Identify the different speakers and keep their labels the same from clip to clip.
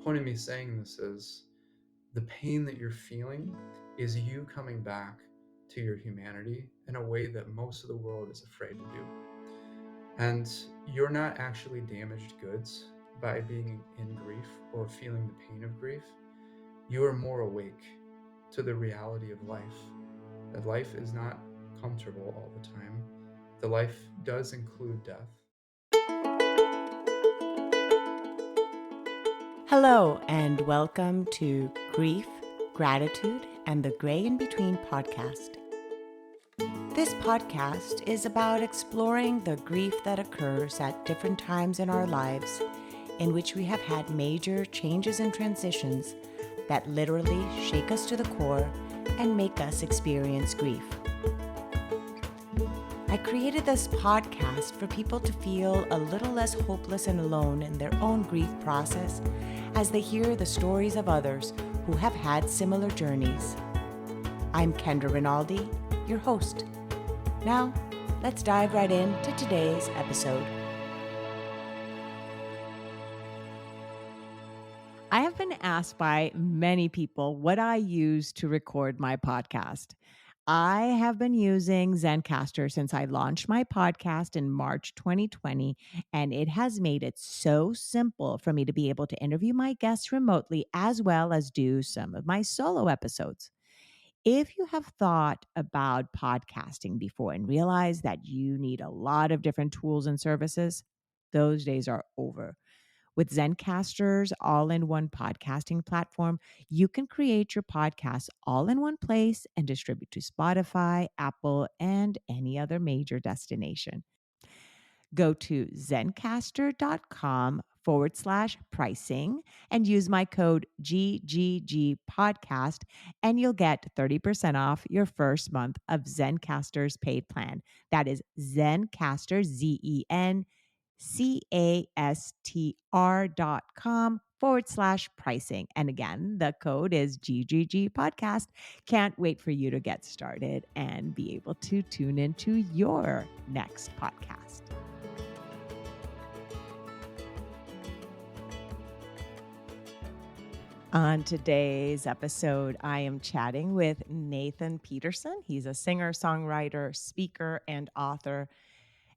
Speaker 1: point of me saying this is the pain that you're feeling is you coming back to your humanity in a way that most of the world is afraid to do. And you're not actually damaged goods by being in grief or feeling the pain of grief. You are more awake to the reality of life, that life is not comfortable all the time. The life does include death.
Speaker 2: Hello, and welcome to Grief, Gratitude, and the Gray in Between podcast. This podcast is about exploring the grief that occurs at different times in our lives in which we have had major changes and transitions that literally shake us to the core and make us experience grief. I created this podcast for people to feel a little less hopeless and alone in their own grief process as they hear the stories of others who have had similar journeys. I'm Kendra Rinaldi, your host. Now, let's dive right into today's episode. I have been asked by many people what I use to record my podcast. I have been using Zencaster since I launched my podcast in March 2020, and it has made it so simple for me to be able to interview my guests remotely as well as do some of my solo episodes. If you have thought about podcasting before and realize that you need a lot of different tools and services, those days are over. With Zencaster's all in one podcasting platform, you can create your podcast all in one place and distribute to Spotify, Apple, and any other major destination. Go to zencaster.com/pricing and use my code GGG podcast, and you'll get 30% off your first month of Zencaster's paid plan. That is Zencaster, ZENCASTR.com/pricing. And again, the code is GGG podcast. Can't wait for you to get started and be able to tune into your next podcast. On today's episode, I am chatting with Nathan Peterson. He's a singer, songwriter, speaker, and author.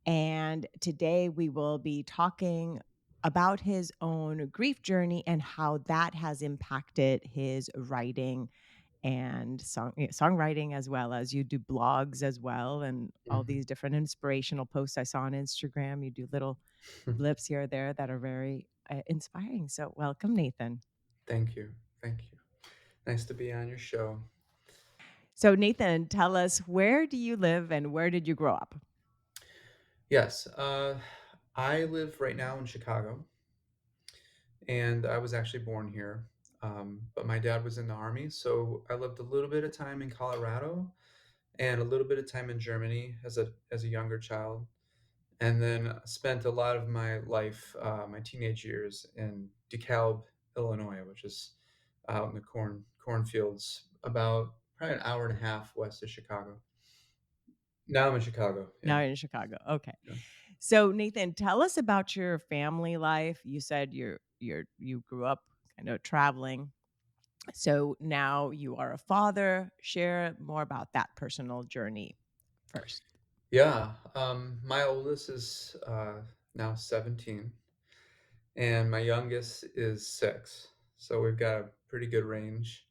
Speaker 2: And today we will be talking about his own grief journey and how that has impacted his writing and songwriting, as well as you do blogs as well, and all
Speaker 1: Mhm.
Speaker 2: these different inspirational posts I saw on Instagram. You do little blips here or there that are very inspiring. So welcome, Nathan.
Speaker 1: Thank you. Thank you. Nice to be on your show.
Speaker 2: So Nathan, tell us, where do you live and where did you grow up?
Speaker 1: Yes, I live right now in Chicago, and I was actually born here. But my dad was in the army, so I lived a little bit of time in Colorado and a little bit of time in Germany as a younger child, and then spent a lot of my life, my teenage years, in DeKalb, Illinois, which is out in the cornfields, about probably an hour and a half west of Chicago. Now I'm in Chicago. Yeah.
Speaker 2: Now you're in Chicago. Okay.
Speaker 1: Yeah.
Speaker 2: So Nathan, tell us about your family life. You said you grew up kind of traveling. So now you are a father. Share more about that personal journey first.
Speaker 1: Yeah, my oldest is now 17, and my youngest is 6. So we've got a pretty good range.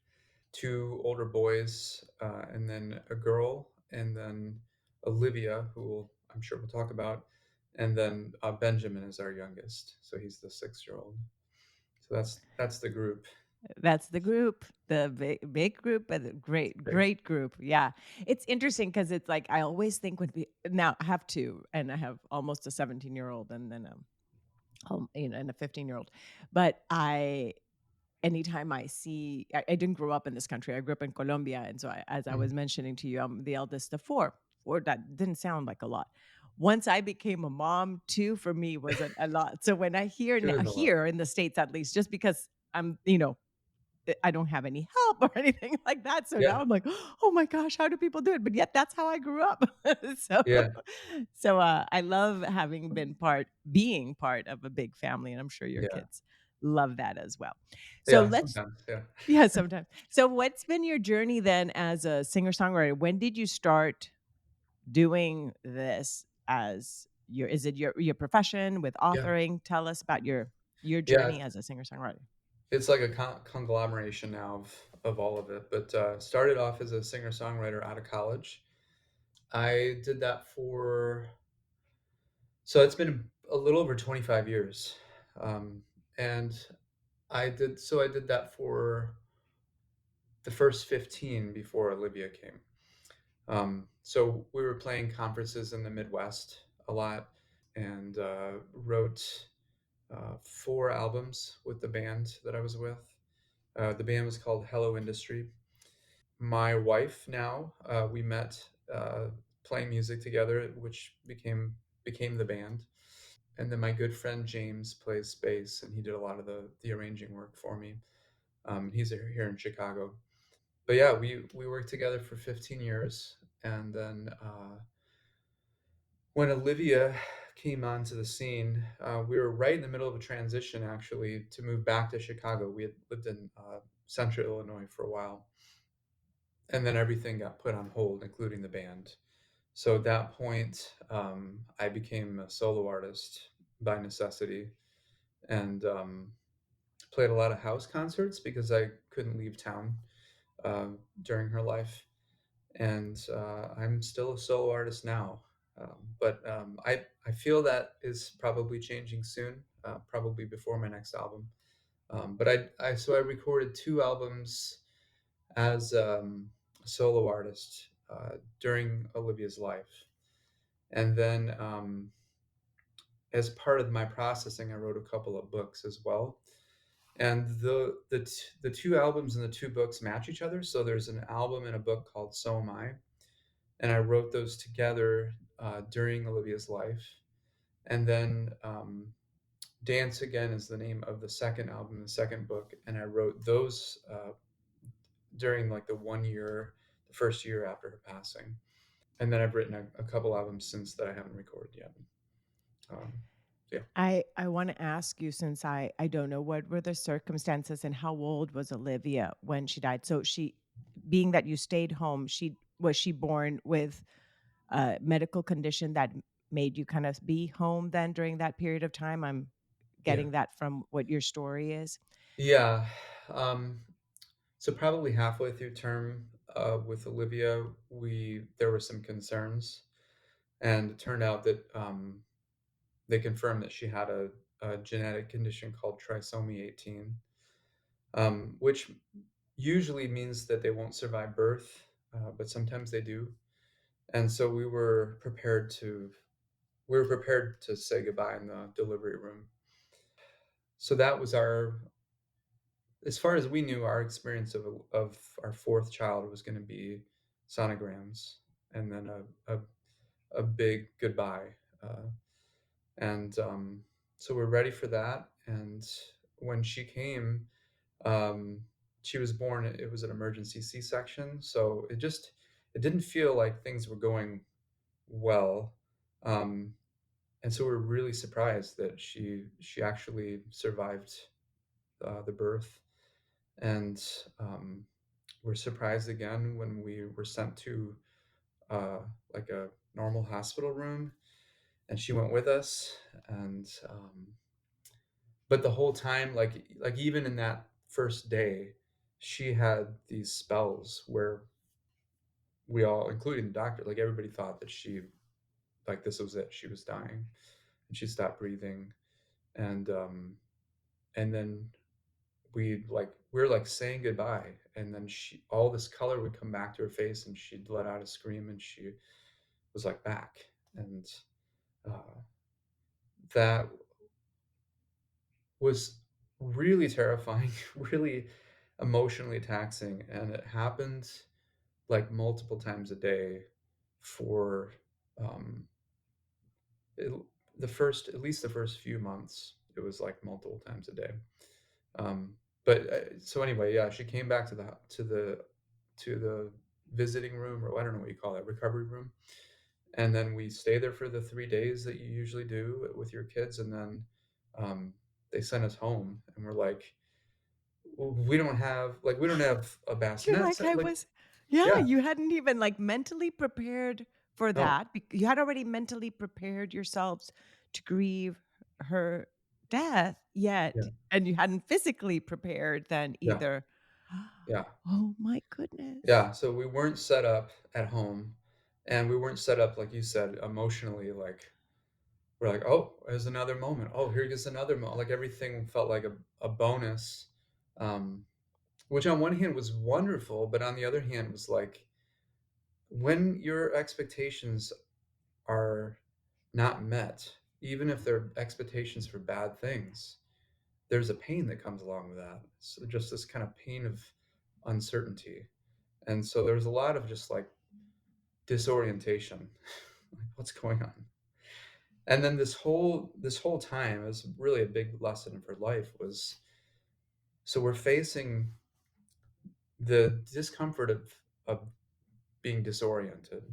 Speaker 1: Two older boys, and then a girl, and then Olivia, I'm sure we'll talk about, and then Benjamin is our youngest. So he's the 6-year-old. So that's the group.
Speaker 2: That's the group, the big group, but the great,
Speaker 1: Big.
Speaker 2: great group. Yeah. It's interesting because it's like I always think when we now I have two, and I have almost a 17-year-old and then and a 15-year-old. But anytime I see, I didn't grow up in this country. I grew up in Colombia. And so as I was
Speaker 1: Mhm.
Speaker 2: mentioning to you, I'm the eldest of four. Four, that didn't sound like a lot. Once I became a mom, two for me was a lot. So when I hear
Speaker 1: Two
Speaker 2: now,
Speaker 1: is a lot.
Speaker 2: here in the States, at least, just because I don't have any help or anything like that. So now
Speaker 1: Yeah.
Speaker 2: I'm like, oh my gosh, how do people do it? But yet that's how I grew up. so,
Speaker 1: Yeah.
Speaker 2: so I love being part of a big family, and I'm sure your
Speaker 1: Yeah.
Speaker 2: kids Love that as well. So
Speaker 1: Yeah,
Speaker 2: let's
Speaker 1: sometimes, yeah.
Speaker 2: yeah, sometimes. So what's been your journey then as a singer-songwriter? When did you start doing this as your is it your profession with
Speaker 1: Yeah.
Speaker 2: authoring? Tell us about your
Speaker 1: Yeah,
Speaker 2: journey as a singer-songwriter.
Speaker 1: it's like a conglomeration now of all of it, but, started off as a singer-songwriter out of college. I did that for so it's been a little over 25 years, and I did that for the first 15 before Olivia came. So we were playing conferences in the Midwest a lot and, wrote, 4 albums with the band that I was with. The band was called Hello Industry. My wife now, we met, playing music together, which became the band. And then my good friend James plays bass, and he did a lot of the arranging work for me. He's here in Chicago. But yeah, we worked together for 15 years, and then when Olivia came onto the scene, we were right in the middle of a transition actually to move back to Chicago. We had lived in Central Illinois for a while, and then everything got put on hold, including the band. So at that point, I became a solo artist by necessity, and played a lot of house concerts because I couldn't leave town uh, during her life. And I'm still a solo artist now. But I feel that is probably changing soon, probably before my next album. But I recorded 2 albums as a solo artist during Olivia's life, and then as part of my processing, I wrote a couple of books as well. And the 2 albums and the 2 books match each other. So there's an album and a book called So Am I, and I wrote those together during Olivia's life. And then Dance Again is the name of the second album, the second book, and I wrote those during like the first year after her passing. And then I've written a couple albums since that I haven't recorded yet. Um, yeah,
Speaker 2: I wanna ask you since I don't know what were the circumstances and how old was Olivia when she died? So she being that you stayed home, she born with a medical condition that made you kind of be home then during that period of time? I'm
Speaker 1: yeah,
Speaker 2: getting that from what your story is.
Speaker 1: yeah. Um, so probably halfway through term with Olivia, we there were some concerns, and it turned out that they confirmed that she had a genetic condition called trisomy 18, which usually means that they won't survive birth, but sometimes they do. And so we were prepared to say goodbye in the delivery room. So that was as far as we knew, our experience of our fourth child was going to be sonograms, and then a big goodbye. And So we're ready for that. And when she came, um, she was born. It was an emergency C-section, so it didn't feel like things were going well. Um, and so we're really surprised that she actually survived the birth. And we're surprised again when we were sent to uh, like a normal hospital room, and she went with us. And But the whole time, like even in that first day, she had these spells where we all, including the doctor, like everybody thought that like this was it, she was dying, and she stopped breathing. And and then we were like saying goodbye, and then she all this color would come back to her face, and she'd let out a scream, and she was like back. And uh, that was really terrifying, really emotionally taxing, and it happened like multiple times a day for um, it, at least the first few months. It was like multiple times a day. Um, so anyway, yeah, she came back to the visiting room, or I don't know what you call it, recovery room. And then we stay there for the 3 days that you usually do with your kids. And then um, they sent us home, and we're like, we don't have we don't have a
Speaker 2: You're
Speaker 1: bassinet
Speaker 2: like,
Speaker 1: set."
Speaker 2: I
Speaker 1: Like,
Speaker 2: was yeah,
Speaker 1: yeah,
Speaker 2: you hadn't even, like, mentally prepared for
Speaker 1: no,
Speaker 2: that. You had already mentally prepared yourselves to grieve her death,
Speaker 1: yeah,
Speaker 2: yet and you hadn't physically prepared then
Speaker 1: yeah,
Speaker 2: either.
Speaker 1: yeah,
Speaker 2: Oh my goodness.
Speaker 1: yeah. So we weren't set up at home, and we weren't set up like you said emotionally. Like, we're like, oh, there's another moment. Oh, here gets another moment. Like everything felt like a bonus, um, which on one hand was wonderful, but on the other hand was like when your expectations are not met, even if they're expectations for bad things, there's a pain that comes along with that. So just this kind of pain of uncertainty. And so there's a lot of just like disorientation. Like what's going on? And then this whole time is really a big lesson for life was so we're facing the discomfort of being disoriented,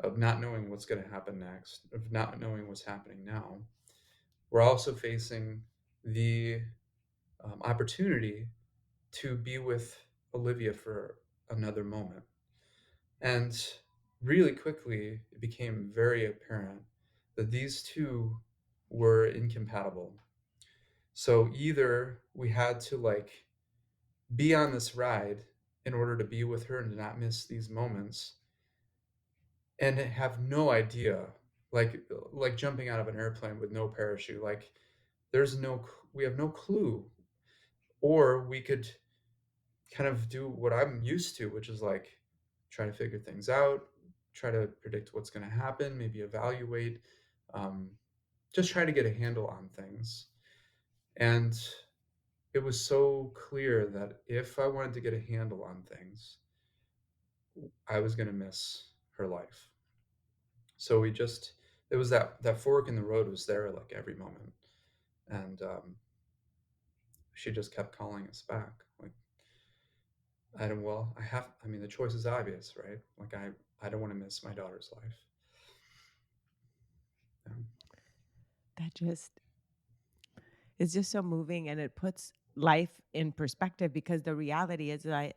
Speaker 1: of not knowing what's going to happen next, of not knowing what's happening now. We're also facing the opportunity to be with Olivia for another moment. And really quickly, it became very apparent that these two were incompatible. So either we had to like be on this ride in order to be with her and to not miss these moments and have no idea like jumping out of an airplane with no parachute like we have no clue, or we could kind of do what I'm used to, which is like try to figure things out, try to predict what's going to happen, maybe evaluate, um, just try to get a handle on things. And it was so clear that if I wanted to get a handle on things, I was going to miss her life. So we just it was that fork in the road was there like every moment, and she just kept calling us back. Like I don't well, I have. I mean, the choice is obvious, right? Like I don't want to miss my daughter's life. Yeah.
Speaker 2: That just is just so moving and it puts life in perspective because the reality is that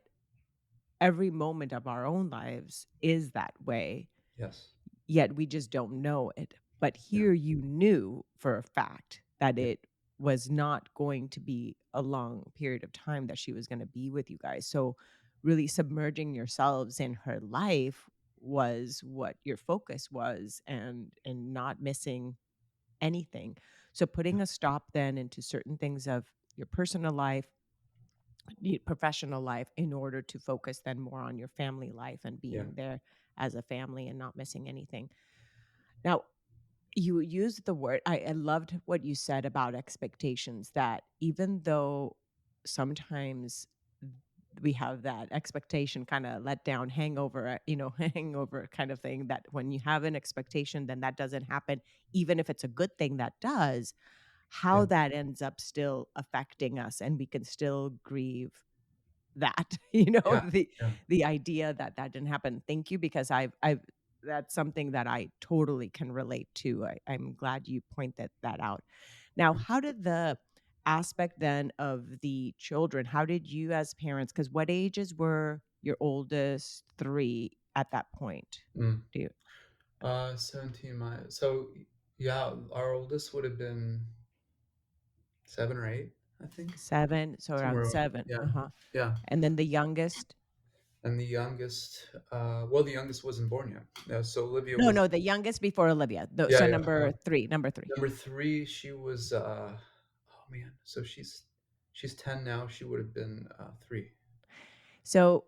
Speaker 2: every moment of our own lives is that way,
Speaker 1: Yes.
Speaker 2: yet we just don't know it. But
Speaker 1: Yeah.
Speaker 2: here you knew for a fact that
Speaker 1: Yeah.
Speaker 2: it was not going to be a long period of time that she was going to be with you guys. So, really submerging yourselves in her life was what your focus was and not missing anything. So
Speaker 1: Yeah.
Speaker 2: putting a stop then into certain things of your personal life, professional life in order to focus then more on your family life and
Speaker 1: Yeah.
Speaker 2: being there as a family and not missing anything. Now, you used the word, I loved what you said about expectations that even though sometimes we have that expectation kind of let down hangover, hangover kind of thing that when you have an expectation, then that doesn't happen, even if it's a good thing that does,
Speaker 1: Yeah.
Speaker 2: how that ends up still affecting us and we can still grieve that,
Speaker 1: Yeah. Yeah.
Speaker 2: the idea that that didn't happen. Thank you because I've that's something that I totally can relate to. I'm glad you pointed that out. Now, how did the aspect then of the children, how did you as parents, because what ages were your oldest three at that point?
Speaker 1: Mm.
Speaker 2: Do you
Speaker 1: 17 miles. So yeah, our oldest would have been 7 or 8, I think,
Speaker 2: seven? So around
Speaker 1: somewhere.
Speaker 2: seven.
Speaker 1: Yeah.
Speaker 2: Uh-huh.
Speaker 1: Yeah.
Speaker 2: And then the youngest?
Speaker 1: And the youngest, well, the youngest wasn't born yet. Yeah. So Olivia
Speaker 2: No,
Speaker 1: was.
Speaker 2: no, the youngest before Olivia.
Speaker 1: Yeah.
Speaker 2: So
Speaker 1: Yeah.
Speaker 2: number three.
Speaker 1: Number 3, she was, oh man, so she's 10 now, she would have been, 3.
Speaker 2: So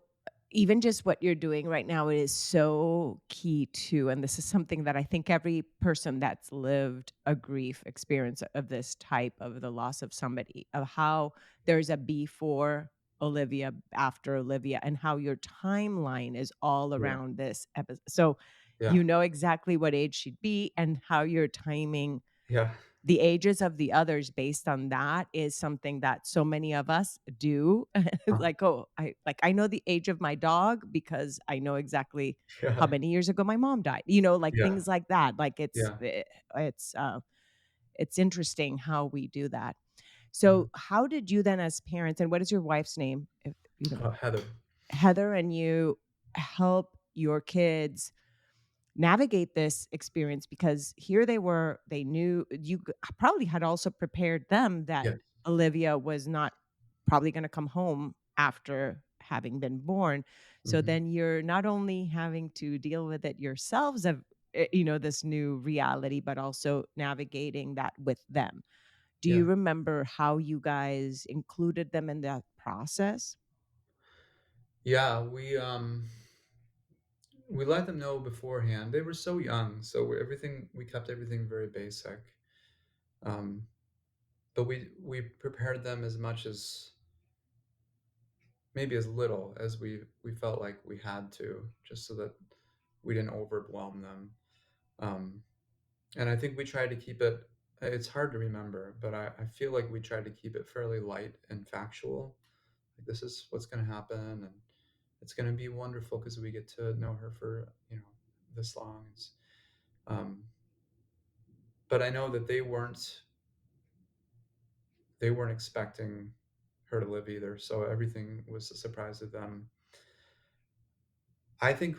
Speaker 2: even just what you're doing right now is so key to, and this is something that I think every person that's lived a grief experience of this type of the loss of somebody, of how there's a before Olivia, after Olivia, and how your timeline is all
Speaker 1: Yeah,
Speaker 2: around this episode. So
Speaker 1: yeah,
Speaker 2: you know exactly what age she'd be and how your timing
Speaker 1: yeah,
Speaker 2: the ages of the others based on that is something that so many of us do.
Speaker 1: uh,
Speaker 2: Like, oh, I know the age of my dog because I know exactly how
Speaker 1: yeah,
Speaker 2: many years ago my mom died. Like
Speaker 1: yeah,
Speaker 2: things like that. Like
Speaker 1: yeah,
Speaker 2: it's interesting how we do that. So,
Speaker 1: Mhm.
Speaker 2: how did you then, as parents, and what is your wife's name, if you don't mind?
Speaker 1: Heather.
Speaker 2: Heather and you help your kids navigate this experience because here they were, they knew probably had also prepared them that
Speaker 1: Yes.
Speaker 2: Olivia was not probably going to come home after having been born. So
Speaker 1: Mhm.
Speaker 2: then you're not only having to deal with it yourselves of this new reality, but also navigating that with them. Do
Speaker 1: Yeah.
Speaker 2: you remember how you guys included them in that process?
Speaker 1: Yeah, we let them know beforehand. They were so young, so we kept everything very basic. Um, but we prepared them as much as maybe as little as we felt like we had to, just so that we didn't overwhelm them. Um, and I think we tried to keep it. It's hard to remember, but I feel like we tried to keep it fairly light and factual. Like this is what's going to happen, and it's going to be wonderful because we get to know her for this long. Um, but I know that they weren't expecting her to live either, so everything was a surprise to them. I think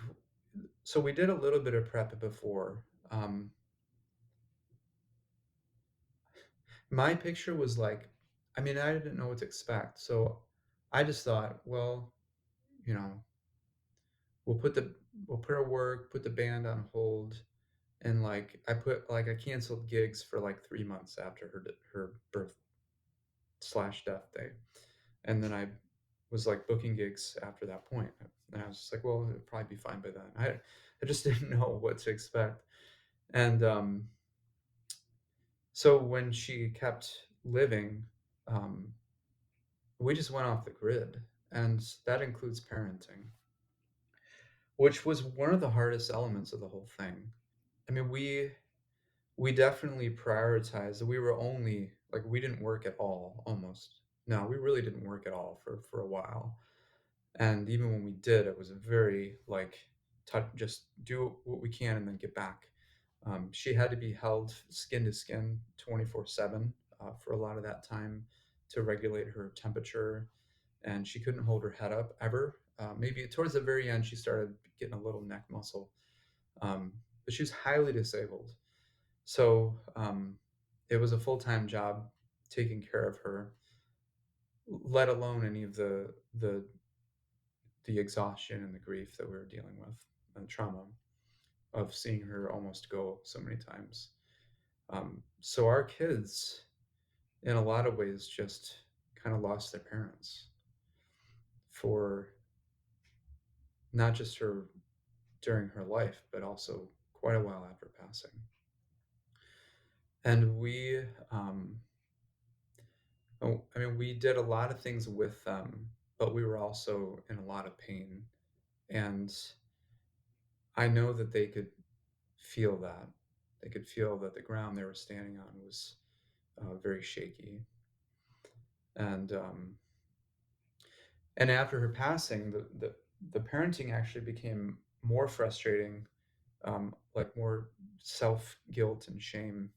Speaker 1: so. We did a little bit of prep before. My picture was like, I mean, I didn't know what to expect, so I just thought, well, you know, we'll put the we'll put our work, put the band on hold, and I canceled gigs for like 3 months after her birth slash death day, and then I was like booking gigs after that point, and I was just like, well, it'll probably be fine by then. I just didn't know what to expect, and so when she kept living, um, we just went off the grid, and that includes parenting, which was one of the hardest elements of the whole thing. I mean, we definitely prioritized. We were only like we didn't work at all, almost. No, we really didn't work at all for a while. And even when we did, it was a very like just do what we can and then get back. She had to be held skin to skin 24/7 for a lot of that time to regulate her temperature, and she couldn't hold her head up ever. Maybe towards the very end, she started getting a little neck muscle, but she was highly disabled. So it was a full time job taking care of her, let alone any of the exhaustion and the grief that we were dealing with and trauma of seeing her almost go so many times. So our kids, in a lot of ways, just kind of lost their parents for not just her during her life, but also quite a while after passing. And I mean, we did a lot of things with them, but we were also in a lot of pain. And I know that they could feel that. They could feel that the ground they were standing on was very shaky. And and after her passing, the parenting actually became more frustrating, like more self guilt and shame,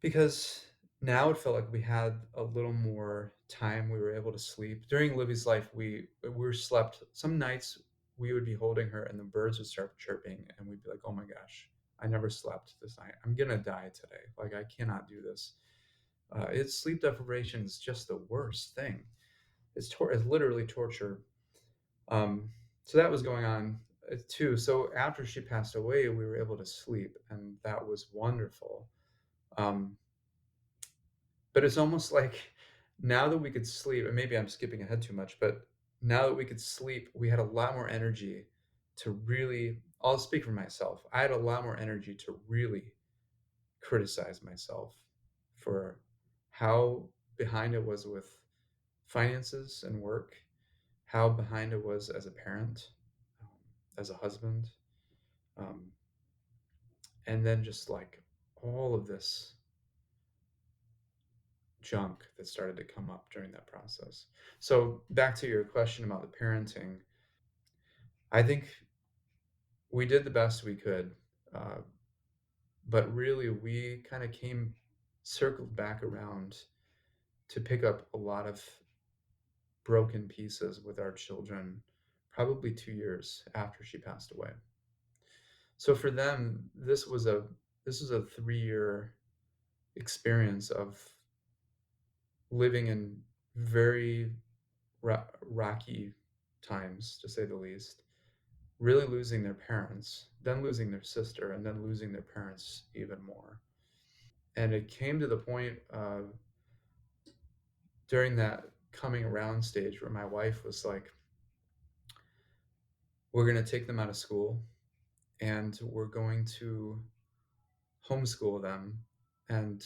Speaker 1: because now it felt like we had a little more time. We were able to sleep during Livy's life. We were slept some nights. We would be holding her, and the birds would start chirping, and we'd be like, "Oh my gosh, I never slept this night. I'm gonna die today. Like I cannot do this." It's sleep deprivation is just the worst thing. It's literally torture. Um, so that was going on too. So after she passed away, we were able to sleep, and that was wonderful. Um, but it's almost like now that we could sleep, and maybe I'm skipping ahead too much, but now that we could sleep, we had a lot more energy to really. I'll speak for myself. I had a lot more energy to really criticize myself for how behind it was with finances and work, how behind it was as a parent, um, as a husband, um, and then just like all of this junk that started to come up during that process. So back to your question about the parenting, I think we did the best we could, uh, but really we kind of circled back around. to pick up a lot of broken pieces with our children probably 2 years after she passed away. So for them, this was a 3 year experience of living in very rocky times, to say the least, really losing their parents, then losing their sister, and then losing their parents even more. And it came to the point during that coming around stage where my wife was like, we're going to take them out of school and we're going to homeschool them. And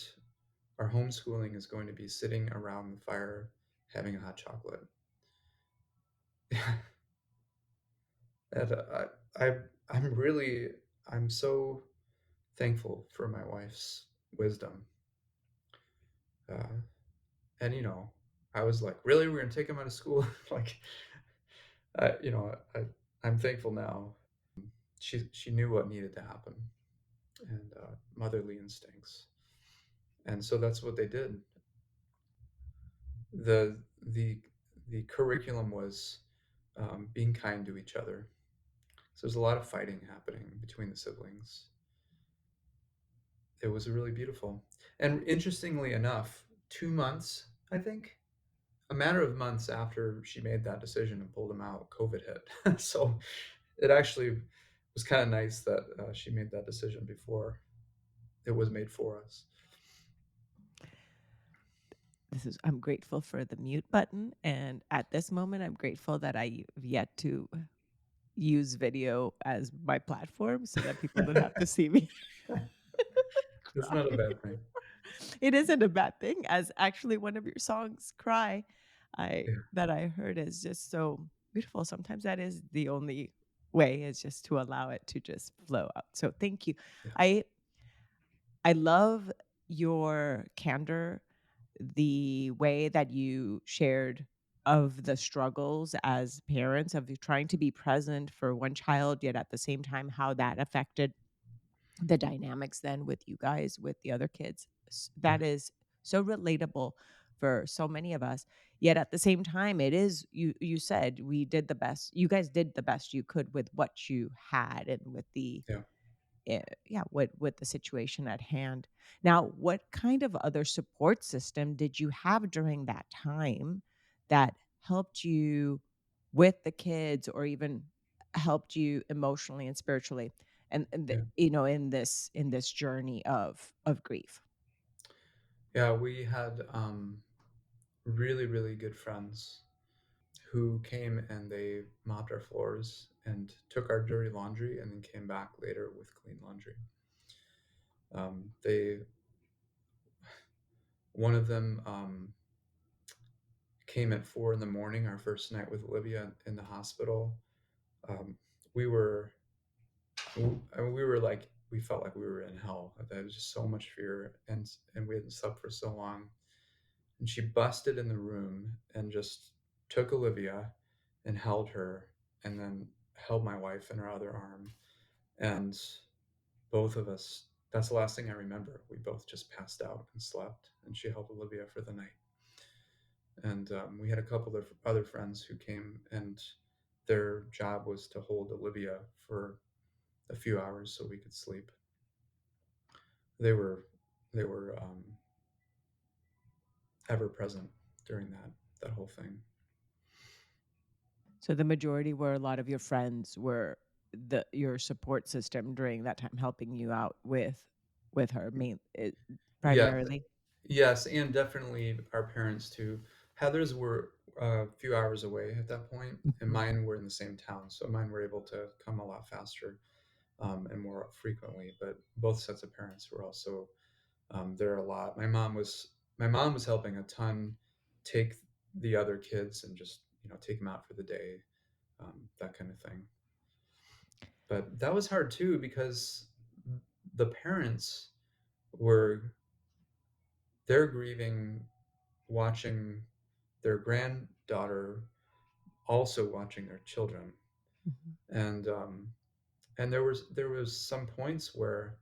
Speaker 1: our homeschooling is going to be sitting around the fire having a hot chocolate. and I, I'm really, I'm so thankful for my wife's wisdom. Uh, and I was like, really, we're gonna take him out of school? Like, I'm thankful now. She knew what needed to happen, and motherly instincts, and so that's what they did. The the the curriculum was being kind to each other. So there's a lot of fighting happening between the siblings. It was really beautiful, and interestingly enough, 2 months, I think, a matter of months after she made that decision and pulled him out, COVID hit. So it actually was kind of nice that she made that decision before it was made for us.
Speaker 2: I'm grateful for the mute button. And at this moment, I'm grateful that I have yet to use video as my platform so that people don't have to see me
Speaker 1: It's
Speaker 2: cry.
Speaker 1: not a bad thing.
Speaker 2: It isn't a bad thing, as actually one of your songs, Cry, I
Speaker 1: Yeah,
Speaker 2: that I heard is just so beautiful. Sometimes that is the only way, is just to allow it to just flow out. So thank you.
Speaker 1: yeah,
Speaker 2: I I love your candor, the way that you shared of the struggles as parents of you trying to be present for one child, yet at the same time how that affected the dynamics then with you guys with the other kids.
Speaker 1: yeah,
Speaker 2: That is so relatable for so many of us. Yet at the same time, it is, you said, we did the best. You guys did the best you could with what you had and with the
Speaker 1: yeah,
Speaker 2: yeah, with the situation at hand. Now, what kind of other support system did you have during that time that helped you with the kids, or even helped you emotionally and spiritually,
Speaker 1: yeah.
Speaker 2: in this journey of grief?
Speaker 1: Yeah, we had really, really good friends who came and they mopped our floors and took our dirty laundry and then came back later with clean laundry. They One of them came at 4 in the morning, our first night with Olivia in the hospital. Um, we were, we were like, we felt like we were in hell. There was just so much fear, and we hadn't slept for so long. And she busted in the room and just took Olivia and held her, and then held my wife in her other arm. And both of us, that's the last thing I remember. We both just passed out and slept, and she held Olivia for the night. And we had a couple of other friends who came, and their job was to hold Olivia for a few hours so we could sleep. They were ever present during that whole thing.
Speaker 2: So the majority were, a lot of your friends were your support system during that time, helping you out with her
Speaker 1: Yeah,
Speaker 2: primarily.
Speaker 1: yes, and definitely our parents too. Heather's were a few hours away at that point, and
Speaker 2: Mhm.
Speaker 1: mine were in the same town, so mine were able to come a lot faster and more frequently. But both sets of parents were also there a lot. My mom was helping a ton, take the other kids and just take them out for the day, that kind of thing. But that was hard too because the parents were they're grieving, watching their granddaughter also watching their children,
Speaker 2: Mhm.
Speaker 1: and there was some points where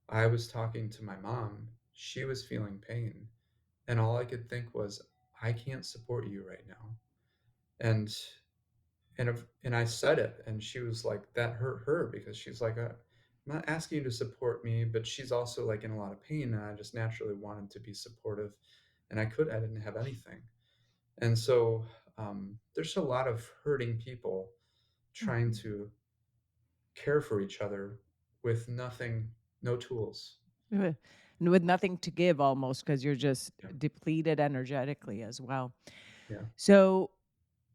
Speaker 1: I was talking to my mom. She was feeling pain, and all I could think was, I can't support you right now. And and I said it, and she was like, that hurt her because she's like, I'm not asking you to support me, but she's also like in a lot of pain, and I just naturally wanted to be supportive, and I didn't have anything, and so there's a lot of hurting people trying
Speaker 2: Mhm.
Speaker 1: to care for each other with nothing, no tools.
Speaker 2: Uh, and with nothing to give almost because you're just
Speaker 1: Yeah,
Speaker 2: depleted energetically as well.
Speaker 1: yeah.
Speaker 2: So,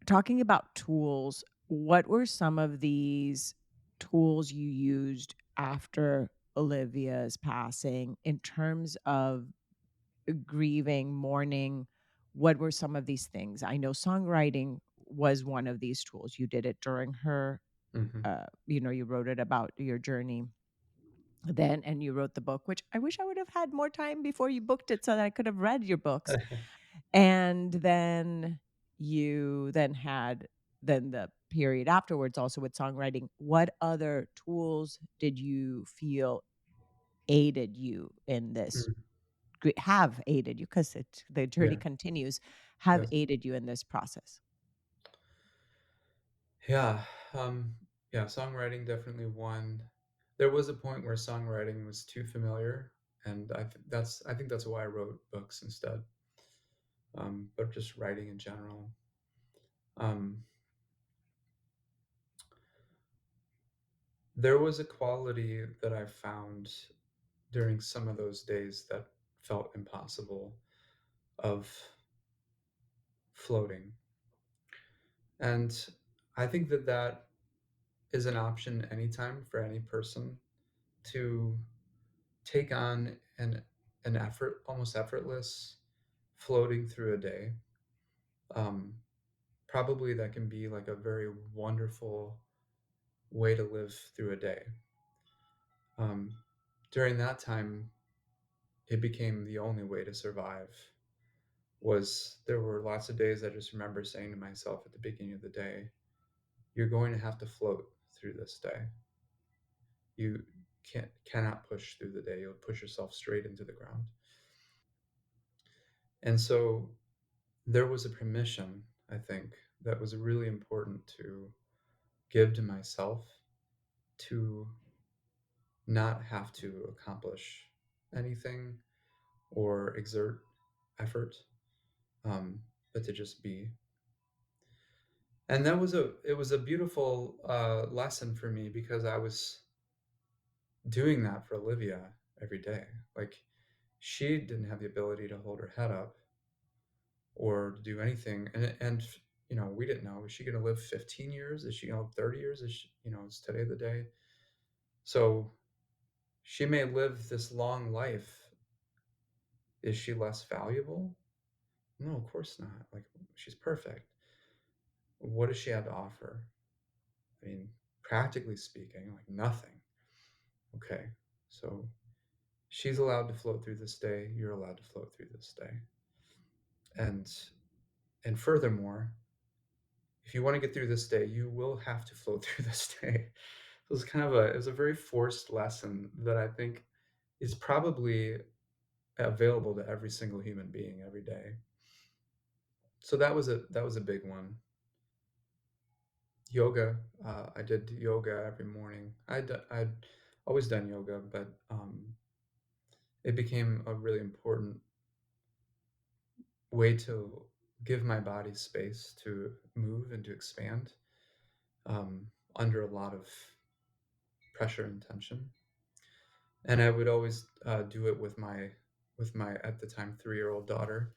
Speaker 2: talking about tools, what were some of these tools you used after Olivia's passing in terms of grieving, mourning? What were some of these things? I know songwriting was one of these tools. You did it during her,
Speaker 1: Hmm.
Speaker 2: you wrote it about your journey then, and you wrote the book, which I wish I would have had more time before you booked it so that I could have read your books. And then you then had then the period afterwards also with songwriting. What other tools did you feel aided you in this have aided you because the journey
Speaker 1: Yeah.
Speaker 2: continues, have
Speaker 1: Yes.
Speaker 2: aided you in this process?
Speaker 1: Yeah. Um, yeah. Songwriting definitely one. There was a point where songwriting was too familiar, and I think that's why I wrote books instead. But just writing in general. Um, there was a quality that I found during some of those days that felt impossible, of floating, and I think that that is an option anytime for any person to take on an effort, almost effortless, floating through a day. Um, Probably that can be like a very wonderful way to live through a day. Um, During that time, it became the only way to survive. Was there were lots of days I just remember saying to myself at the beginning of the day, "You're going to have to float through this day. You cannot push through the day. You'll push yourself straight into the ground." And so there was a permission, I think, that was really important to give to myself to not have to accomplish anything or exert effort, but to just be. And it was a beautiful lesson for me because I was doing that for Olivia every day. Like, she didn't have the ability to hold her head up or to do anything, and we didn't know, is she going to live 15 years, is she going to live 30 years, is she, is today the day? So she may live this long life. Is she less valuable? No, of course not. Like, she's perfect. What does she have to offer? I mean, practically speaking, like nothing. Okay, so she's allowed to float through this day, you're allowed to float through this day. And and furthermore, if you want to get through this day, you will have to float through this day. So it's kind of it was a very forced lesson that I think is probably available to every single human being every day. So that was a big one. Yoga, I did yoga every morning. I'd always done yoga, but it became a really important way to give my body space to move and to expand, um, under a lot of pressure and tension. And I would always do it with my at the time 3-year-old daughter.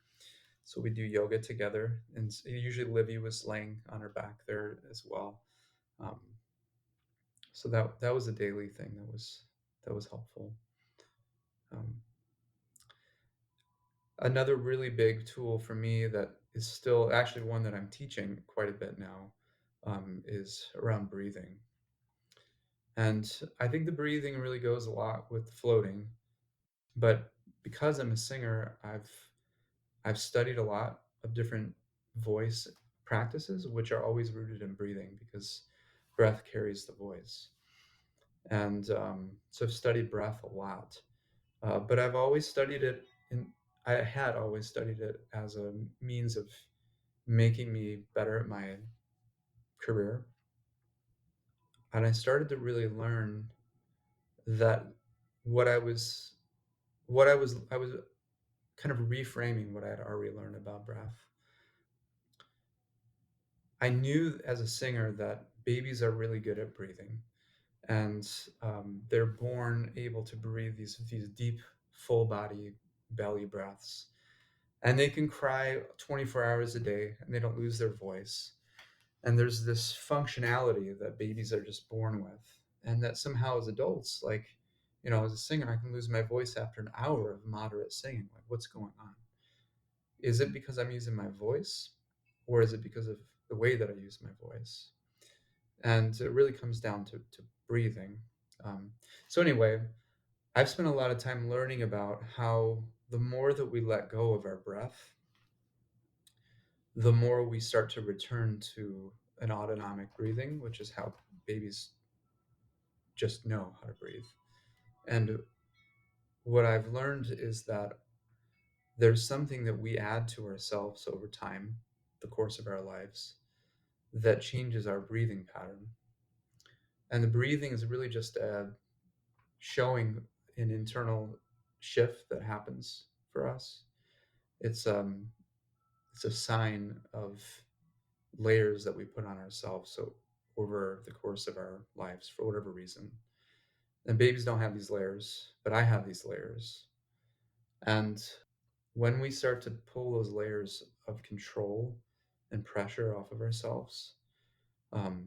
Speaker 1: So we do yoga together, and usually Livy was laying on her back there as well. Um, so that was a daily thing that was helpful. Um, Another really big tool for me that is still actually one that I'm teaching quite a bit now, is around breathing. And I think the breathing really goes a lot with floating. But because I'm a singer, I've studied a lot of different voice practices, which are always rooted in breathing because breath carries the voice. And so I've studied breath a lot. But I've always studied it in. I had always studied it as a means of making me better at my career, and I started to really learn that what I was I was kind of reframing what I had already learned about breath. I knew as a singer that babies are really good at breathing, and they're born able to breathe these deep, full body belly breaths, and they can cry 24 hours a day, and they don't lose their voice. And there's this functionality that babies are just born with, and that somehow as adults, like, as a singer, I can lose my voice after an hour of moderate singing. Like, what's going on? Is it because I'm using my voice, or is it because of the way that I use my voice? And it really comes down to breathing. Um, so anyway, I've spent a lot of time learning about how the more that we let go of our breath, the more we start to return to an autonomic breathing, which is how babies just know how to breathe. And what I've learned is that there's something that we add to ourselves over time, the course of our lives, that changes our breathing pattern. And the breathing is really just showing an internal shift that happens for us. It's it's a sign of layers that we put on ourselves. So over the course of our lives, for whatever reason, and babies don't have these layers, but I have these layers. And when we start to pull those layers of control and pressure off of ourselves, um,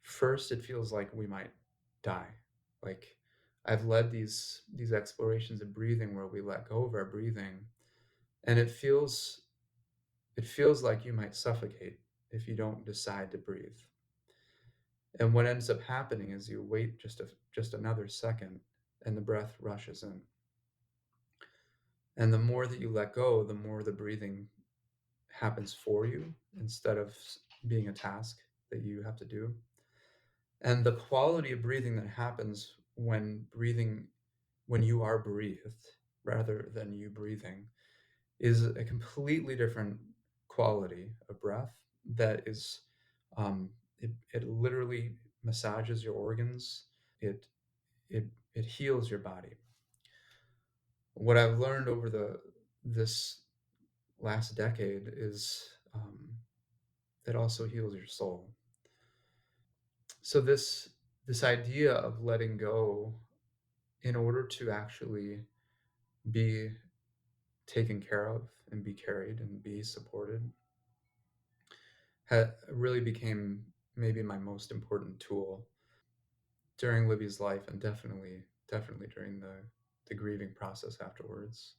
Speaker 1: first it feels like we might die. Like, I've led these explorations of breathing where we let go of our breathing, and it feels like you might suffocate if you don't decide to breathe. And what ends up happening is you wait just another second, and the breath rushes in. And the more that you let go, the more the breathing happens for you instead of being a task that you have to do. And the quality of breathing that happens when you are breathed rather than you breathing is a completely different quality of breath that is it literally massages your organs. It it it heals your body. What I've learned over the this last decade is it also heals your soul. So this idea of letting go in order to actually be taken care of and be carried and be supported really became maybe my most important tool during Libby's life, and definitely during the grieving process afterwards.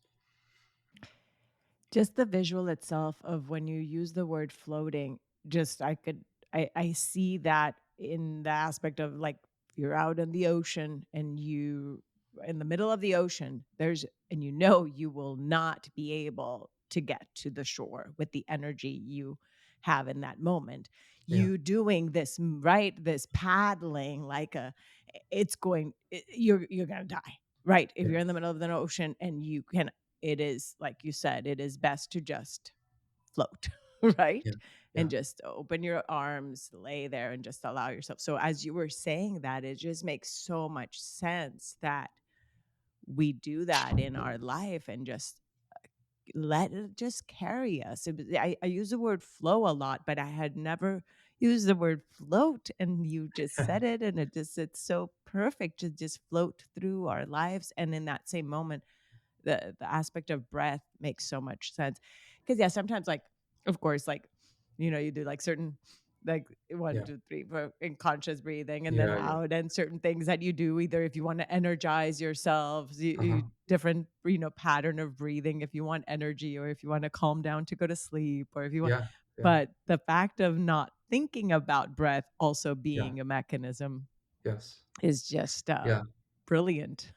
Speaker 2: Just the visual itself of when you use the word floating, just I see that in the aspect of, like, you're out in the ocean and you in the middle of the ocean, there's and you know you will not be able to get to the shore with the energy you have in that moment.
Speaker 1: Yeah,
Speaker 2: You doing this, right? This paddling like it's going you're going to die. Right? If
Speaker 1: yeah,
Speaker 2: you're in the middle of the ocean and you can it is like you said, it is best to just float,
Speaker 1: yeah,
Speaker 2: right? And
Speaker 1: yeah,
Speaker 2: just open your arms, lay there and just allow yourself. So as you were saying that, it just makes so much sense that we do that in our life and just let it just carry us. I use the word flow a lot, but I had never used the word float. And you just said it, and it's so perfect to just float through our lives. And in that same moment, the aspect of breath makes so much sense. Because yeah, sometimes, like, of course, like, you do like certain, like, one,
Speaker 1: yeah,
Speaker 2: 2, 3 for in conscious breathing and then
Speaker 1: yeah, yeah.
Speaker 2: out, and certain things that you do either if you want to energize yourselves,
Speaker 1: Uh-huh.
Speaker 2: different, pattern of breathing if you want energy or if you want to calm down to go to sleep or if you want,
Speaker 1: Yeah, yeah,
Speaker 2: but the fact of not thinking about breath also
Speaker 1: yeah,
Speaker 2: being a mechanism
Speaker 1: yes,
Speaker 2: is just
Speaker 1: yeah.
Speaker 2: brilliant.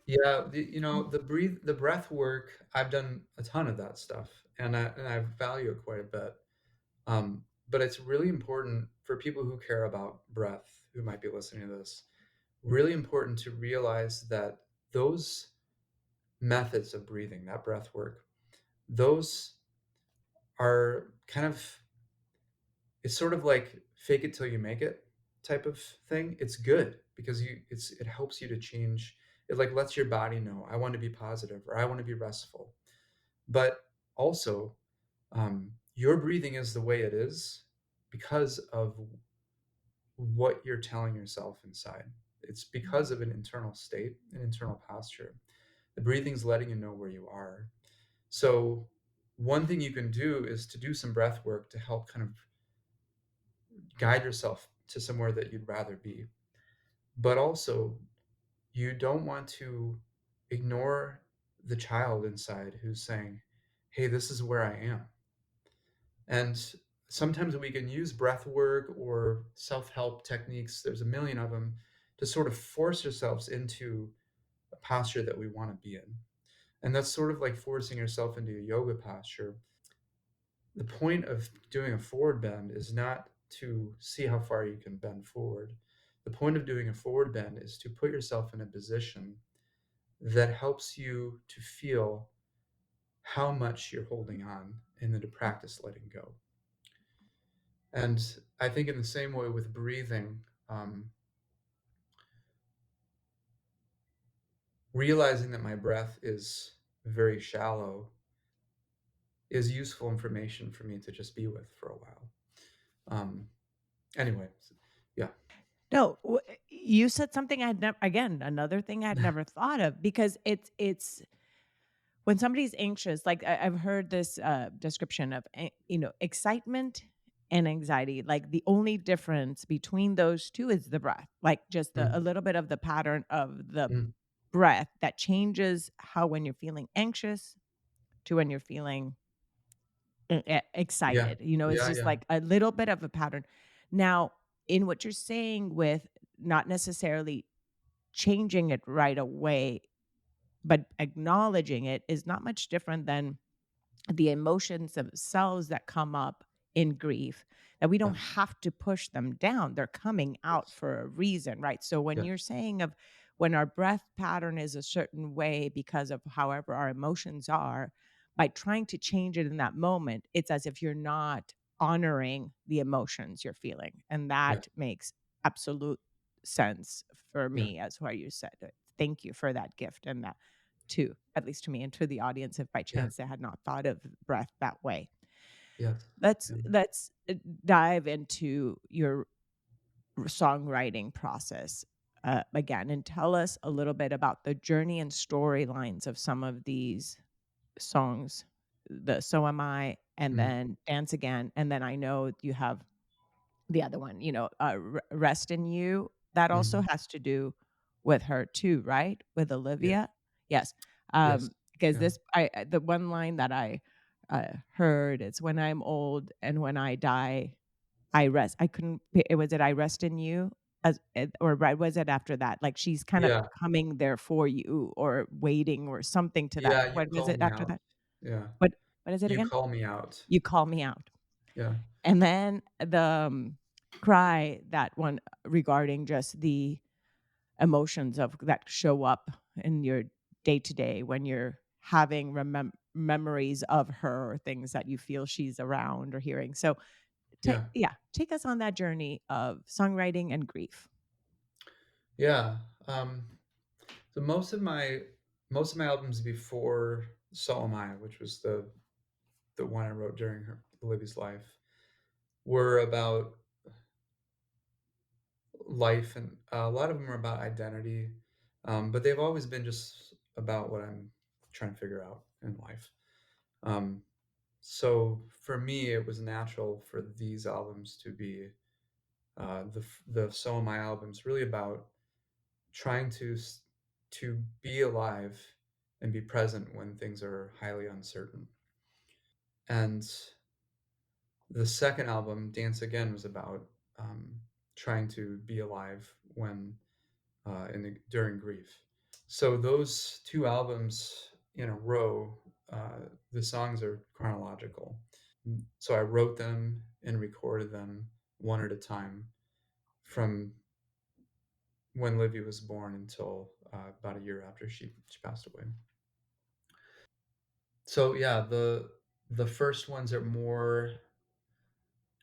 Speaker 1: Yeah, the breath work, I've done a ton of that stuff, and I value it quite a bit. But it's really important for people who care about breath, who might be listening to this, really important to realize that those methods of breathing, that breath work, those are kind of, it's sort of like fake it till you make it type of thing. It's good because it helps you to change. It like lets your body know I want to be positive or I want to be restful. But also, your breathing is the way it is because of what you're telling yourself inside. It's because of an internal state, an internal posture. The breathing's letting you know where you are. So, one thing you can do is to do some breath work to help kind of guide yourself to somewhere that you'd rather be. But also, you don't want to ignore the child inside who's saying, hey, this is where I am. And sometimes we can use breath work or self help techniques, there's a million of them, to sort of force ourselves into a posture that we want to be in. And that's sort of like forcing yourself into a yoga posture. The point of doing a forward bend is not to see how far you can bend forward. The point of doing a forward bend is to put yourself in a position that helps you to feel how much you're holding on and then to practice letting go. And I think in the same way with breathing, realizing that my breath is very shallow is useful information for me to just be with for a while. Um, anyway, yeah.
Speaker 2: No, you said something I'd never again, another thing I'd never thought of because it's when somebody's anxious, like I've heard this description of excitement and anxiety. Like the only difference between those two is the breath, like just a
Speaker 1: Mm,
Speaker 2: little bit of the pattern of the
Speaker 1: mm,
Speaker 2: breath that changes how when you're feeling anxious to when you're feeling
Speaker 1: yeah,
Speaker 2: excited. It's
Speaker 1: yeah,
Speaker 2: just
Speaker 1: yeah,
Speaker 2: like a little bit of a pattern. Now, in what you're saying with not necessarily changing it right away, but acknowledging it is not much different than the emotions themselves that come up in grief, that we don't
Speaker 1: yeah,
Speaker 2: have to push them down. They're coming out
Speaker 1: yes,
Speaker 2: for a reason, right? So when
Speaker 1: yeah,
Speaker 2: you're saying of when our breath pattern is a certain way because of however our emotions are, by trying to change it in that moment, it's as if you're not honoring the emotions you're feeling. And
Speaker 1: yeah,
Speaker 2: that makes absolute sense for
Speaker 1: yeah,
Speaker 2: me as why you said it. Thank you for that gift and that too, at least to me and to the audience if by
Speaker 1: yeah,
Speaker 2: chance they had not thought of breath that way.
Speaker 1: yes,
Speaker 2: Let's
Speaker 1: yeah,
Speaker 2: let's dive into your songwriting process again and tell us a little bit about the journey and storylines of some of these songs. The So Am I, and
Speaker 1: mm,
Speaker 2: then Dance Again, and then I know you have the other one, Rest in You, that also
Speaker 1: mhm,
Speaker 2: has to do with her too, right? With
Speaker 1: yeah,
Speaker 2: Olivia? Yes.
Speaker 1: yes,
Speaker 2: Because
Speaker 1: yeah,
Speaker 2: the one line that I, heard is, "When I'm old and when I die, I rest." I couldn't pi was it "I rest in you," or right was it after that? Like, she's kind of
Speaker 1: yeah,
Speaker 2: coming there for you or waiting or something to that.
Speaker 1: yeah. You
Speaker 2: What was
Speaker 1: call
Speaker 2: it
Speaker 1: me
Speaker 2: after
Speaker 1: out.
Speaker 2: that?
Speaker 1: Yeah,
Speaker 2: What is it
Speaker 1: you
Speaker 2: again?
Speaker 1: call me out.
Speaker 2: "You call me out."
Speaker 1: Yeah,
Speaker 2: And then the, cry, that one regarding just the emotions of that show up in your day to day when you're having memories of her or things that you feel she's around or hearing. So,
Speaker 1: yeah,
Speaker 2: take us on that journey of songwriting and grief.
Speaker 1: yeah. So most of my albums before So Am I, which was the one I wrote during Olivia's life, were about life, and a lot of them are about identity, but they've always been just about what I'm trying to figure out in life. Um, so for me, it was natural for these albums to be the So Am I albums, really about trying to be alive and be present when things are highly uncertain. And the second album, Dance Again, was about trying to be alive when during grief. So those two albums in a row, the songs are chronological. So I wrote them and recorded them one at a time from when Livy was born until about a year after she passed away. So yeah, the first ones are more,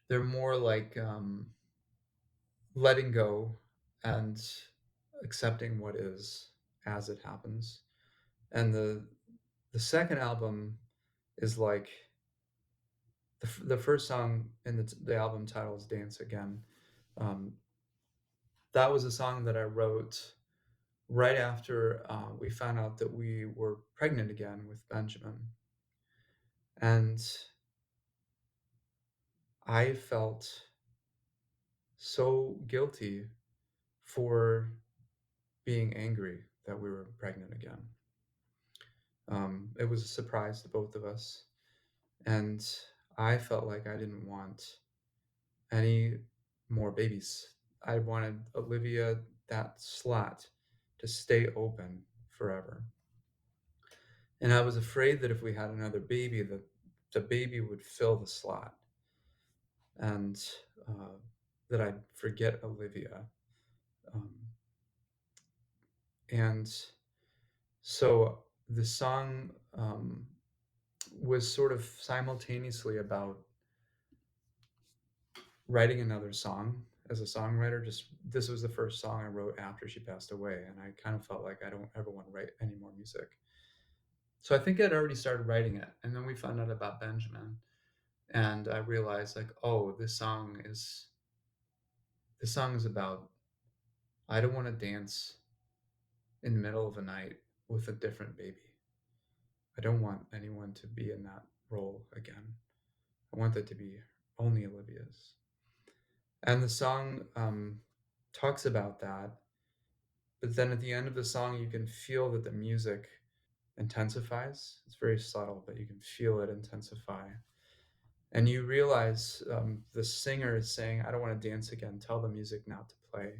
Speaker 1: they're more like letting go and accepting what is as it happens. And the second album is like the first song in the album title is Dance Again. Um, that was a song that I wrote right after we found out that we were pregnant again with Benjamin. And I felt so guilty for being angry that we were pregnant again. It was a surprise to both of us. And I felt like I didn't want any more babies. I wanted Olivia, that slot, to stay open forever. And I was afraid that if we had another baby, that the baby would fill the slot and uh, that I'd forget Olivia. Um, and so the song was sort of simultaneously about writing another song as a songwriter. Just this was the first song I wrote after she passed away, and I kind of felt like I don't ever want to write any more music. So I think I'd already started writing it, and then we found out about Benjamin, and I realized like, oh, this song is about I don't want to dance in the middle of a night with a different baby. I don't want anyone to be in that role again. I want that to be only Olivia's. And the song talks about that, but then at the end of the song, you can feel that the music intensifies. It's very subtle, but you can feel it intensify. And you realize the singer is saying, "I don't want to dance again. Tell the music not to play."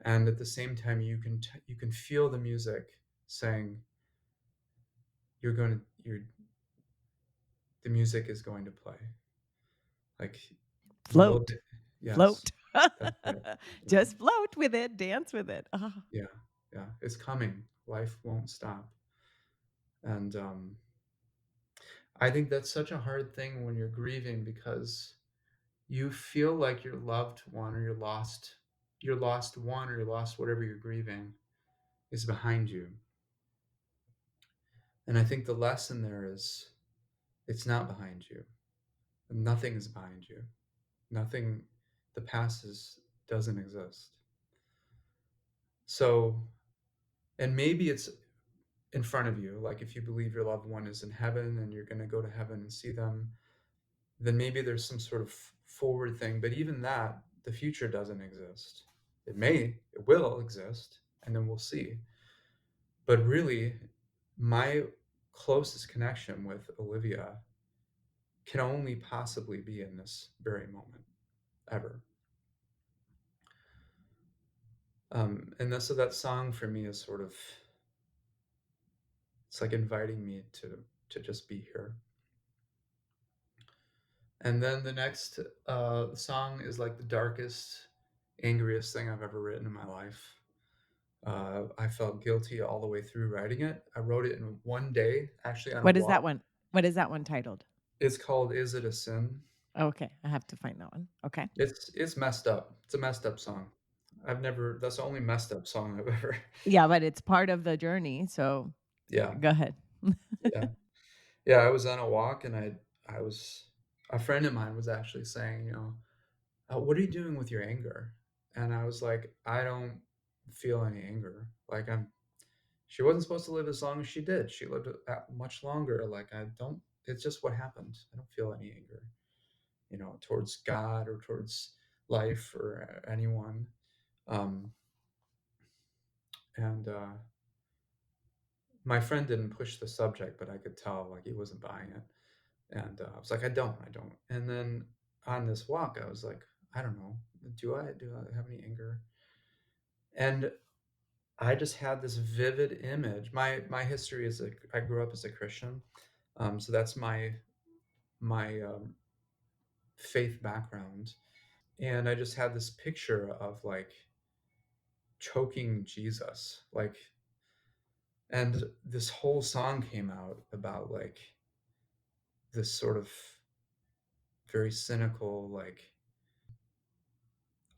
Speaker 1: And at the same time, you can feel the music saying, You're the music is going to play." Like you will,
Speaker 2: Float,
Speaker 1: yes,
Speaker 2: float.
Speaker 1: that's it. Yeah,
Speaker 2: Just float with it, dance with it. Ah.
Speaker 1: yeah, yeah. It's coming. Life won't stop. And I think that's such a hard thing when you're grieving because you feel like your loved one or your lost one or your lost whatever you're grieving is behind you. And I think the lesson there is it's not behind you. Nothing is behind you. Nothing, the past doesn't exist. So, and maybe it's in front of you. Like if you believe your loved one is in heaven and you're going to go to heaven and see them, then maybe there's some sort of forward thing. But even that, the future doesn't exist. It will exist, and then we'll see. But really, my closest connection with Olivia can only possibly be in this very moment, ever. So that song for me is sort of, it's like inviting me to just be here. And then the next song is like the darkest, angriest thing I've ever written in my life. I felt guilty all the way through writing it. I wrote it in one day, actually on a
Speaker 2: What is
Speaker 1: walk.
Speaker 2: that one? What is that one titled?
Speaker 1: It's called "Is It a Sin?"
Speaker 2: Okay, I have to find that one. Okay.
Speaker 1: It's messed up. It's a messed up song. I've never. That's the only messed up song I've ever.
Speaker 2: Yeah, but it's part of the journey, so
Speaker 1: Yeah,
Speaker 2: go ahead.
Speaker 1: yeah, yeah. I was on a walk, and I was a friend of mine was actually saying, what are you doing with your anger? And I was like, I don't feel any anger. Like she wasn't supposed to live as long as she did. She lived much longer. Like I don't. It's just what happened. I don't feel any anger, towards God or towards life or anyone. Um, and my friend didn't push the subject, but I could tell like he wasn't buying it. And I was like, I don't. And then on this walk, I was like, I don't know. Do I have any anger? And I just had this vivid image. My history is I grew up as a Christian, so that's my faith background, and I just had this picture of like choking Jesus, like And this whole song came out about like this sort of very cynical, like,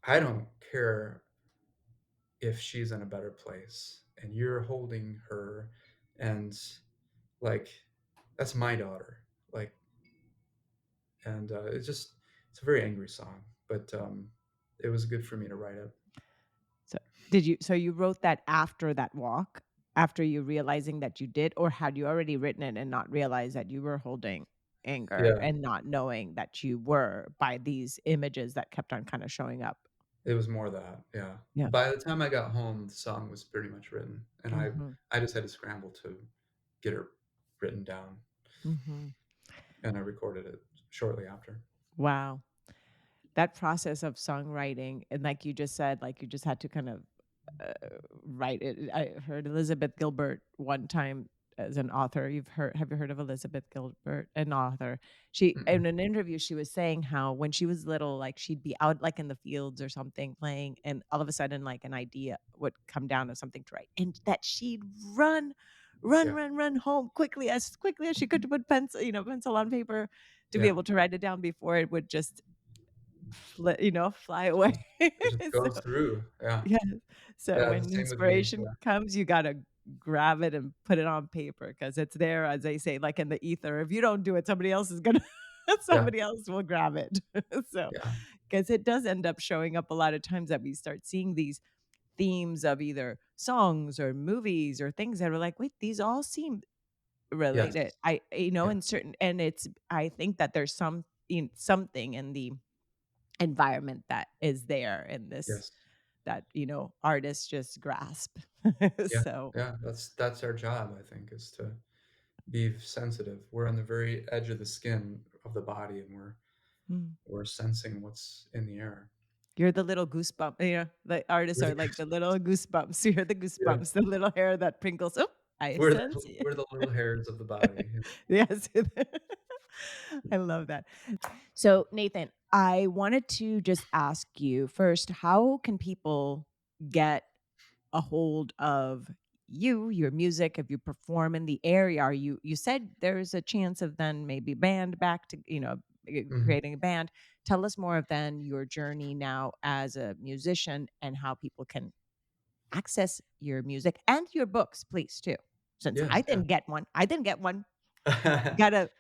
Speaker 1: I don't care if she's in a better place and you're holding her, and like, that's my daughter. Like, and it's a very angry song, but it was good for me to write it.
Speaker 2: So did you so you wrote that after that walk? After you realizing that you did, or had you already written it and not realized that you were holding anger
Speaker 1: Yeah,
Speaker 2: and not knowing that you were by these images that kept on kind of showing up?
Speaker 1: it was more that, yeah.
Speaker 2: Yeah.
Speaker 1: By the time I got home, the song was pretty much written, and
Speaker 2: Mhm.
Speaker 1: I just had to scramble to get it written down,
Speaker 2: Mhm.
Speaker 1: and I recorded it shortly after.
Speaker 2: Wow. That process of songwriting, and like you just said, like you just had to kind of uh, write it. I heard Elizabeth Gilbert one time as an author. Have you heard of Elizabeth Gilbert, an author? She
Speaker 1: Mm-mm.
Speaker 2: in an interview she was saying how when she was little, like she'd be out like in the fields or something playing, and all of a sudden like an idea would come down of something to write, and that she'd run, run,
Speaker 1: Yeah,
Speaker 2: run, run home quickly as she could to put pencil on paper to be
Speaker 1: yeah.
Speaker 2: able to write it down before it would just fly away.
Speaker 1: It just
Speaker 2: So,
Speaker 1: goes through, yeah.
Speaker 2: yeah. So
Speaker 1: Yeah, the
Speaker 2: when
Speaker 1: same with me,
Speaker 2: inspiration
Speaker 1: yeah.
Speaker 2: comes, you gotta grab it and put it on paper because it's there, as they say, like in the ether. If you don't do it, somebody else is gonna
Speaker 1: Yeah,
Speaker 2: somebody else will grab it. So,
Speaker 1: yeah,
Speaker 2: because it does end up showing up a lot of times that we start seeing these themes of either songs or movies or things that are like, "Wait, these all seem
Speaker 1: yes,
Speaker 2: related."
Speaker 1: yeah,
Speaker 2: In certain and it's I think that there's something in the environment that is there in this
Speaker 1: yes.
Speaker 2: that, artists just grasp.
Speaker 1: Yeah,
Speaker 2: So,
Speaker 1: yeah, that's our job, I think, is to be sensitive. We're on the very edge of the skin of the body, and
Speaker 2: mm,
Speaker 1: we're sensing what's in the air.
Speaker 2: you're the little goosebump, the artists
Speaker 1: We're
Speaker 2: are
Speaker 1: the
Speaker 2: like the little goosebumps. You're the
Speaker 1: yeah,
Speaker 2: goosebumps, the little hair that prinkles. Oh, I sense you.
Speaker 1: we're the little hairs of the body.
Speaker 2: Yes. I love that. So, Nathan, I wanted to just ask you first, how can people get a hold of your music, if you perform in the area? You said there's a chance of then maybe band back to,
Speaker 1: Mhm.
Speaker 2: creating a band. Tell us more of then your journey now as a musician and how people can access your music and your books, please, too. Since
Speaker 1: Yes,
Speaker 2: I
Speaker 1: yeah.
Speaker 2: didn't get one. I didn't get one. You gotta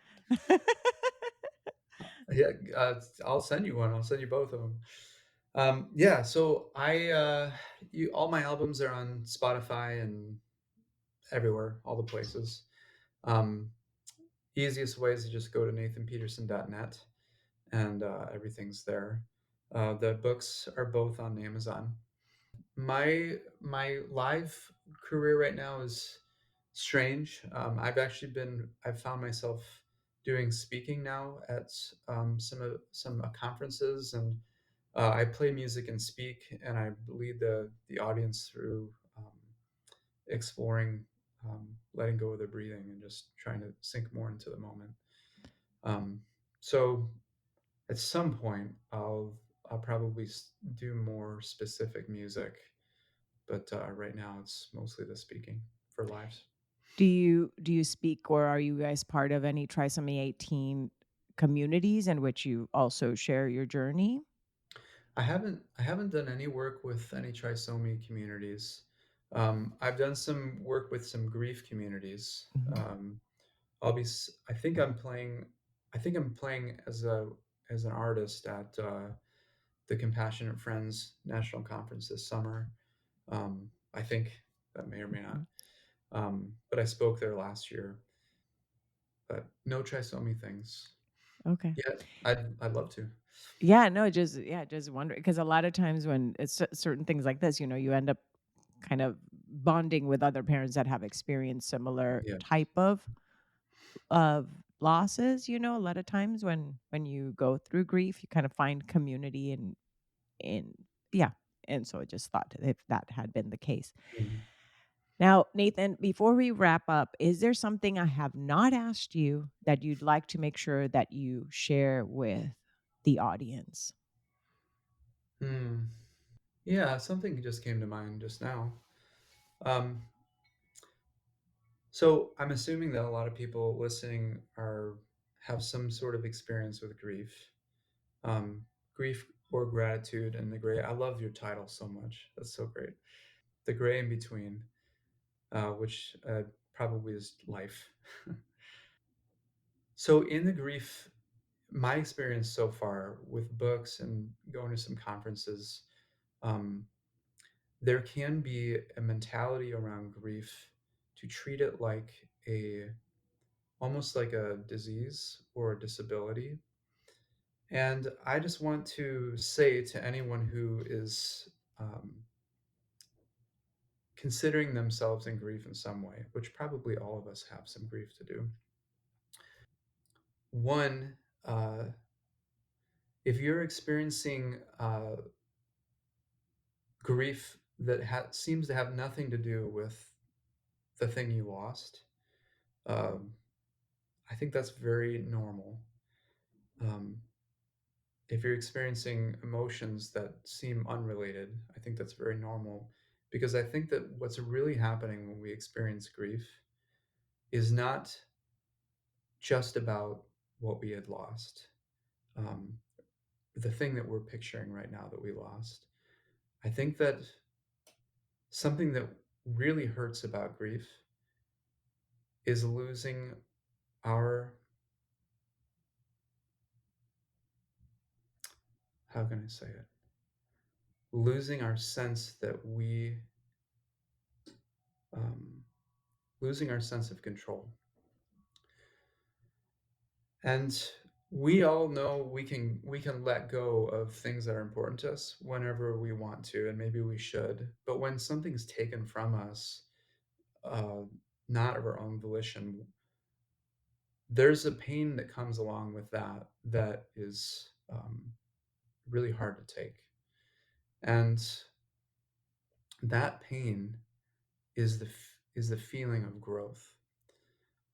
Speaker 1: Yeah, I'll send you one. I'll send you both of them. Yeah, so all my albums are on Spotify and everywhere, all the places. Um, Easiest way is to just go to nathanpeterson.net, and everything's there. The books are both on Amazon. My live career right now is strange. I've found myself doing speaking now at some conferences, and I play music and speak, and I lead the audience through exploring, letting go of their breathing and just trying to sink more into the moment. Um, so at some point, I'll probably do more specific music, but right now it's mostly the speaking for lives.
Speaker 2: do you speak, or are you guys part of any Trisomy 18 communities in which you also share your journey?
Speaker 1: I haven't done any work with any trisomy communities. I've done some work with some grief communities.
Speaker 2: Mhm.
Speaker 1: I think I'm playing. I think I'm playing as an artist at the Compassionate Friends National Conference this summer. I think that may or may not.
Speaker 2: Mhm.
Speaker 1: But I spoke there last year. But no trisomy things
Speaker 2: Okay.
Speaker 1: yet. I'd love to.
Speaker 2: Yeah, no, just wondering because a lot of times when it's certain things like this, you end up kind of bonding with other parents that have experienced similar
Speaker 1: Yeah.
Speaker 2: type of losses. A lot of times when you go through grief, you kind of find community in yeah. And so I just thought if that had been the case.
Speaker 1: Mhm.
Speaker 2: Now, Nathan, before we wrap up, is there something I have not asked you that you'd like to make sure that you share with the audience?
Speaker 1: Hmm. Yeah, something just came to mind just now. Um, So I'm assuming that a lot of people listening are have some sort of experience with grief, um, grief or gratitude, and the gray. I love your title so much. That's so great. The gray in between, which probably is life. So in the grief, my experience so far with books and going to some conferences, um, there can be a mentality around grief to treat it like a almost like a disease or a disability. And I just want to say to anyone who is um, considering themselves in grief in some way, which probably all of us have some grief to do. One, if you're experiencing grief that seems to have nothing to do with the thing you lost, um, I think that's very normal. Um, if you're experiencing emotions that seem unrelated, I think that's very normal because I think that what's really happening when we experience grief is not just about what we had lost, um, the thing that we're picturing right now that we lost. I think that something that really hurts about grief is losing our, how can I say it? Losing our sense that um, losing our sense of control. And we all know we can let go of things that are important to us whenever we want to, and maybe we should. But when something's taken from us, uh, not of our own volition, there's a pain that comes along with that that is really hard to take. And that pain is the feeling of growth.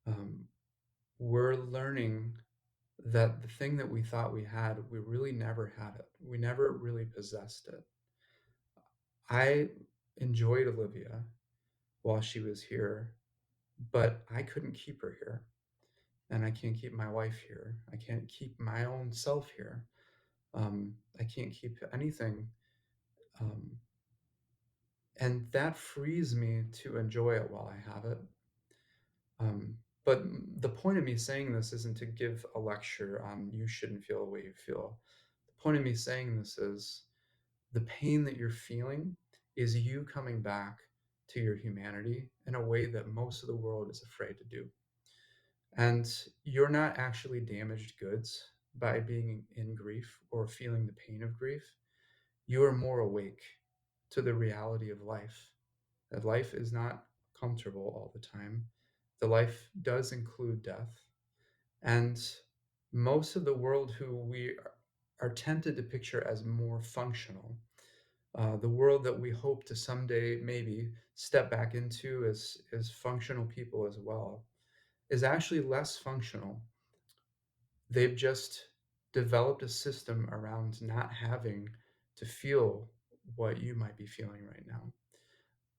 Speaker 1: Um, we're learning that the thing that we thought we had, we really never had it. We never really possessed it. I enjoyed Olivia while she was here, but I couldn't keep her here. And I can't keep my wife here. I can't keep my own self here. I can't keep anything. Um, and that frees me to enjoy it while I have it. But the point of me saying this isn't to give a lecture on you shouldn't feel the way you feel. The point of me saying this is the pain that you're feeling is you coming back to your humanity in a way that most of the world is afraid to do. And you're not actually damaged goods by being in grief or feeling the pain of grief. You are more awake to the reality of life, that life is not comfortable all the time. The life does include death. And most of the world who we are tempted to picture as more functional, the world that we hope to someday maybe step back into as functional people as well, is actually less functional. They've just developed a system around not having to feel what you might be feeling right now.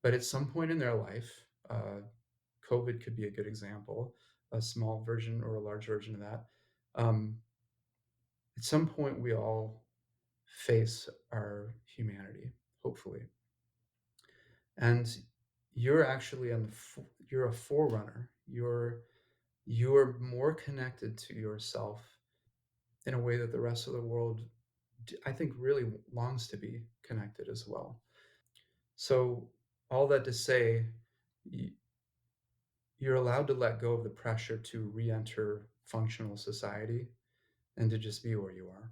Speaker 1: But at some point in their life, COVID could be a good example, a small version or a large version of that. Um, at some point, we all face our humanity, hopefully. And you're actually you're a forerunner. You're more connected to yourself in a way that the rest of the world, I think, really longs to be connected as well. So all that to say, you're allowed to let go of the pressure to re-enter functional society and to just be where you are.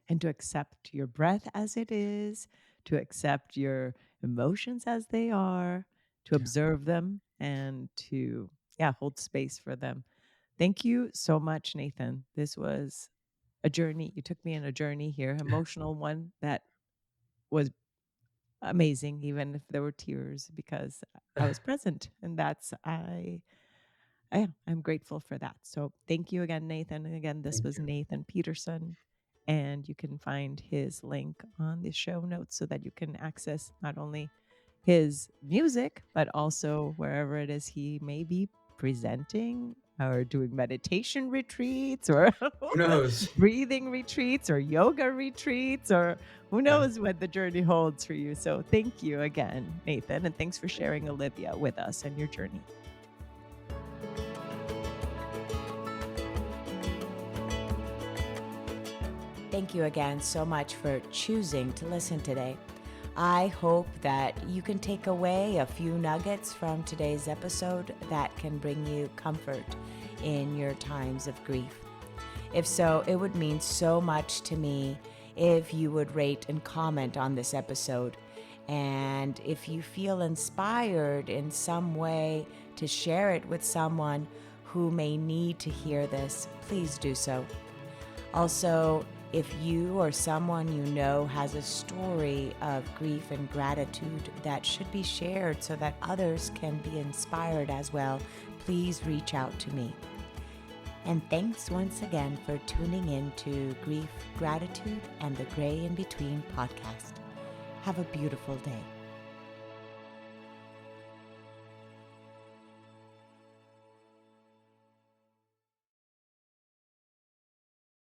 Speaker 2: And to accept your breath as it is, to accept your emotions as they are, to
Speaker 1: Yeah.
Speaker 2: observe them and to, yeah, hold space for them. Thank you so much, Nathan. This was a journey. You took me on a journey here, emotional one that was amazing, even if there were tears, because I was present. And I'm grateful for that. So thank you again, Nathan. And again, this
Speaker 1: Thank
Speaker 2: was
Speaker 1: you.
Speaker 2: Nathan Peterson. And you can find his link on the show notes so that you can access not only his music, but also wherever it is he may be presenting or doing meditation retreats or
Speaker 1: Who knows?
Speaker 2: breathing retreats or yoga retreats, or who
Speaker 1: Yeah.
Speaker 2: knows what the journey holds for you. So thank you again, Nathan, and thanks for sharing Olivia with us and your journey. Thank you again so much for choosing to listen today. I hope that you can take away a few nuggets from today's episode that can bring you comfort in your times of grief. If so, it would mean so much to me if you would rate and comment on this episode. And if you feel inspired in some way to share it with someone who may need to hear this, please do so. Also, if you or someone you know has a story of grief and gratitude that should be shared so that others can be inspired as well, please reach out to me. And thanks once again for tuning in to Grief, Gratitude, and the Gray in Between podcast. Have a beautiful day.